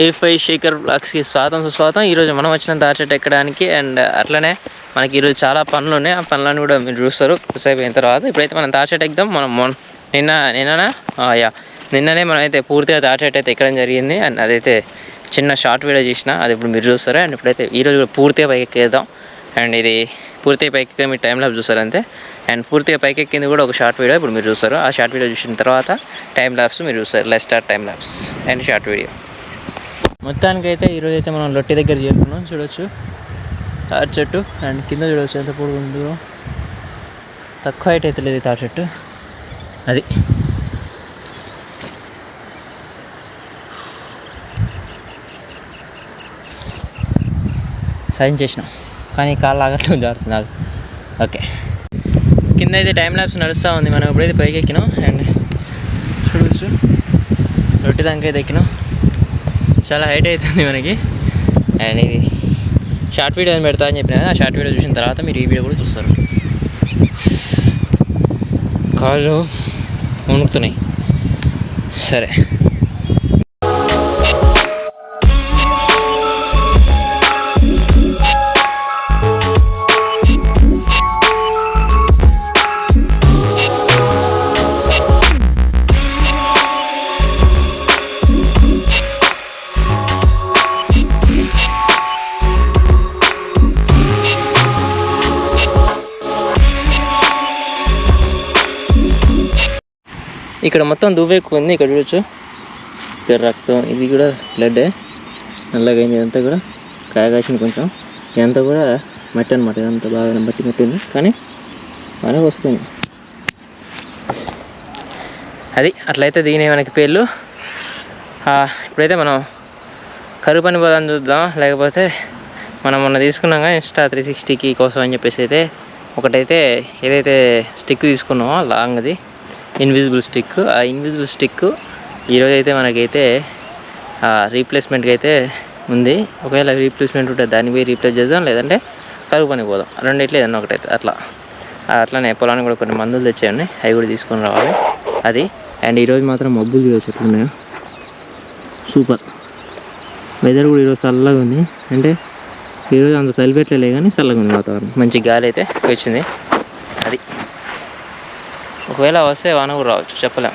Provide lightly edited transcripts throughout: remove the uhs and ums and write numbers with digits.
A5 Shekhar బ్లాగ్స్కి స్వాగతం. ఈరోజు మనం వచ్చిన తాటి చెట్టు ఎక్కడానికి. అండ్ అట్లనే మనకి ఈరోజు చాలా పనులు ఉన్నాయి. ఆ పనులను కూడా మీరు చూస్తారు కొద్దిసేపు అయిన తర్వాత. ఇప్పుడైతే మనం తాటి చెట్టు ఎక్కుదాం. మనం నిన్ననే మనం అయితే పూర్తిగా తాటి చెట్టు అయితే ఎక్కడం జరిగింది. అండ్ అదైతే చిన్న షార్ట్ వీడియో చేసిన, అది ఇప్పుడు మీరు చూస్తారు. అండ్ ఇప్పుడైతే ఈరోజు పూర్తిగా పైకి ఎక్కేద్దాం. అండ్ ఇది పూర్తిగా పైకి ఎక్కే మీరు టైం ల్యాబ్స్ చూస్తారు అంతే. అండ్ పూర్తిగా పైకి ఎక్కింది కూడా ఒక షార్ట్ వీడియో ఇప్పుడు మీరు చూస్తారు. ఆ షార్ట్ వీడియో చూసిన తర్వాత టైం ల్యాబ్స్ మీరు చూస్తారు. Let's start time labs and short video. మొత్తానికైతే ఈరోజు అయితే మనం లొట్టి దగ్గర చేరుకున్నాం. చూడొచ్చు తాటి చెట్టు. అండ్ కింద చూడవచ్చు ఎంత పొడుగు ఉందో. తక్కువ హైట్ అయితే లేదు తాటి చెట్టు. అది సైన్ చేసినాం కానీ కాళ్ళు ఆగట్లేదు, జారుతుంది నాకు. ఓకే, కింద అయితే టైం ల్యాబ్స్ నడుస్తూ ఉంది. మనం ఎప్పుడైతే పైకి ఎక్కినాం. అండ్ చూడవచ్చు లొట్టి దానికి అయితే ఎక్కినాం. చాలా హైట్ అవుతుంది మనకి. అండ్ ఇది షార్ట్ వీడియో అని పెడతా అని చెప్పిన కదా, ఆ షార్ట్ వీడియో చూసిన తర్వాత మీరు ఈ వీడియో కూడా చూస్తారు. కాళ్ళు వణుకుతున్నాయి. సరే, ఇక్కడ మొత్తం దువ్వు ఎక్కువ ఉంది. ఇక్కడ చూడొచ్చు, ఇక్కడ రక్తం, ఇది కూడా బ్లడ్ నల్లగా అయింది. ఇదంతా కూడా కాయ కాసింది కొంచెం. ఇదంతా కూడా మట్టి అనమాట. ఇదంతా బాగా మట్టి మట్టింది కానీ బాగానే వస్తుంది. అది అట్లయితే దీని మనకి పేర్లు. ఇప్పుడైతే మనం కరువు పని పోదాం చూద్దాం. లేకపోతే మనం మొన్న తీసుకున్నాం కదా Insta 360కి కోసం అని చెప్పేసి అయితే ఒకటైతే ఏదైతే స్టిక్ తీసుకున్నామో లాంగ్ది ఇన్విజిబుల్ స్టిక్, ఆ ఇన్విజిబుల్ స్టిక్ ఈరోజు అయితే మనకైతే రీప్లేస్మెంట్కి అయితే ఉంది. ఒకవేళ రీప్లేస్మెంట్ ఉంటే దాన్ని పోయి రీప్లేస్ చేద్దాం, లేదంటే కరువు పని పోదాం. రెండిట్లో ఏదన్నా ఒకటైతే అట్లానే పొలానికి కూడా కొన్ని మందులు తెచ్చేయండి, అవి కూడా తీసుకొని రావాలి. అది అండ్ ఈరోజు మాత్రం మబ్బులు చూడవచ్చు ఎట్లున్నాయో. సూపర్ వెదర్ కూడా ఈరోజు చల్లగా ఉంది. అంటే ఈరోజు అంత చలి పెట్టలే కానీ చల్లగా ఉంది వాతావరణం. మంచి గాలి అయితే వచ్చింది. అది ఒకవేళ వస్తే వాన కూడా రావచ్చు, చెప్పలేం.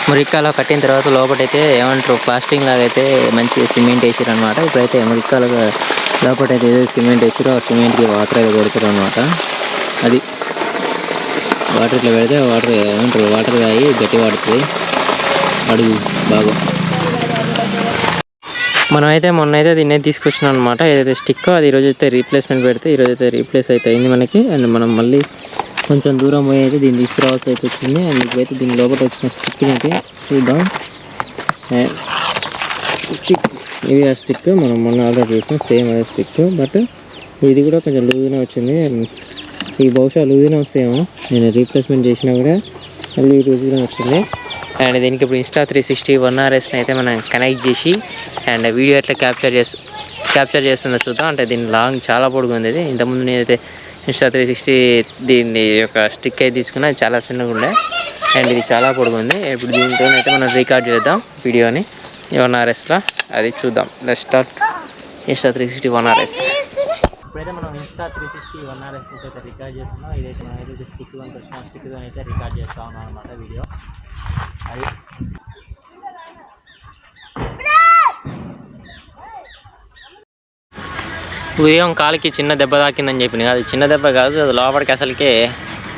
మురిక్కాలో కట్టిన తర్వాత లోపలైతే ఏమంటారు ప్లాస్టింగ్ లాగా అయితే మంచి సిమెంట్ వేసారు అనమాట. ఇప్పుడైతే మురిక్కాలో లోపలైతే ఏదో సిమెంట్ వేసారో ఆ సిమెంట్కి వాటర్ అయితే కొడతారు అనమాట. అది వాటర్ ఇట్లా పెడితే వాటర్ ఏమంటారు వాటర్ తాగి గట్టి పడుతుంది అడుగు బాగా. మనమైతే మొన్నైతే దీన్ని తీసుకొచ్చినాం అనమాట. ఏదైతే స్టిక్ అది ఈరోజు అయితే రీప్లేస్మెంట్ పెడితే ఈరోజు అయితే రీప్లేస్ అయితే అయింది మనకి. అండ్ మనం మళ్ళీ కొంచెం దూరం పోయి అయితే దీన్ని తీసుకురావాల్సి అయితే వచ్చింది. అండ్ ఇప్పుడైతే దీని లోపల వచ్చిన స్టిక్ని అయితే చూద్దాం. ఇది ఆ స్టిక్ మనం మొన్న ఆర్డర్ చేసిన సేమ్ అదే స్టిక్, బట్ ఇది కూడా కొంచెం లూజ్గానే వచ్చింది. ఈ బహుశా లూజ్గానే వస్తాయేమో, నేను రీప్లేస్మెంట్ చేసినా కూడా మళ్ళీ లూజ్గానే వచ్చింది. అండ్ దీనికి ఇప్పుడు Insta 360 1RSని అయితే మనం కనెక్ట్ చేసి అండ్ వీడియో ఎట్లా క్యాప్చర్ చేస్తుందో చూద్దాం. అంటే దీని లాంగ్ చాలా పొడుగు ఉంది. ఇది ఇంతకుముందు నేనైతే Insta 360 దీన్ని యొక్క స్టిక్ అయితే తీసుకున్నా, అది చాలా చిన్నగా ఉండే. అండ్ ఇది చాలా పొడుగు ఉంది. ఇప్పుడు దీంతో అయితే మనం రికార్డ్ చేద్దాం వీడియోని 1RSలో. అది చూద్దాం. Let's start Insta 360 1RS. ఇప్పుడైతే మనం Insta 360 1RS అయితే రికార్డ్ చేస్తున్నాం. ఇదైతే మనం ఏదైతే స్టిక్ వచ్చిన స్టిక్తో అయితే రికార్డ్ చేస్తా ఉన్నాం అనమాట వీడియో. అది ఉదయం కాలికి చిన్న దెబ్బ తాకిందని చెప్పింది. అది చిన్న దెబ్బ కాదు, అది లోపలికి అసలుకే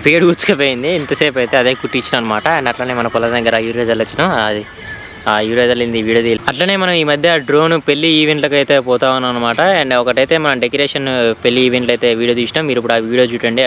పేడు గుచ్చుకుపోయింది. ఇంతసేపు అయితే అదే కుట్టించిన అనమాట. అండ్ అట్లనే మన పొలం దగ్గర యూరియా చల్లొచ్చినాం. అది ఆ యూరియా చల్లింది వీడియో తీయాలి. అట్లనే మనం ఈ మధ్య డ్రోన్ పెళ్లి ఈవెంట్లకు అయితే పోతా ఉన్నాం అనమాట. అండ్ ఒకటైతే మనం డెకరేషన్ పెళ్లి ఈవెంట్లు అయితే వీడియో తీసినాం. మీరు ఇప్పుడు ఆ వీడియో చూడండి.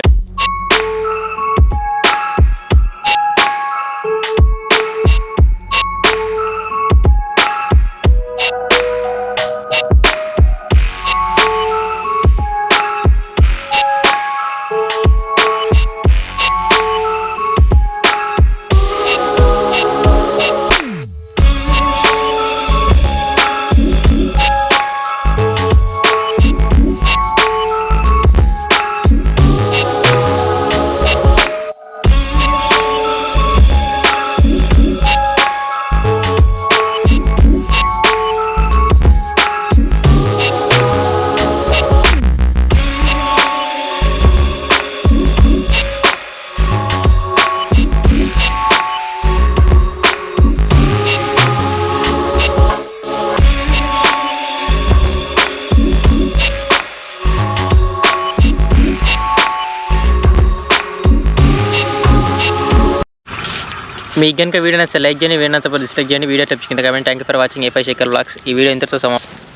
మీకు కనుక వీడియో నచ్చితే లైక్ చేయండి, వీడియో నచ్చితే డిస్లైక్ చేయండి, వీడియో టిప్స్ కింద comment. Thank you for watching A five Shekhar vlogs. ఈ వీడియో ఇంతటితో సమాప్తం.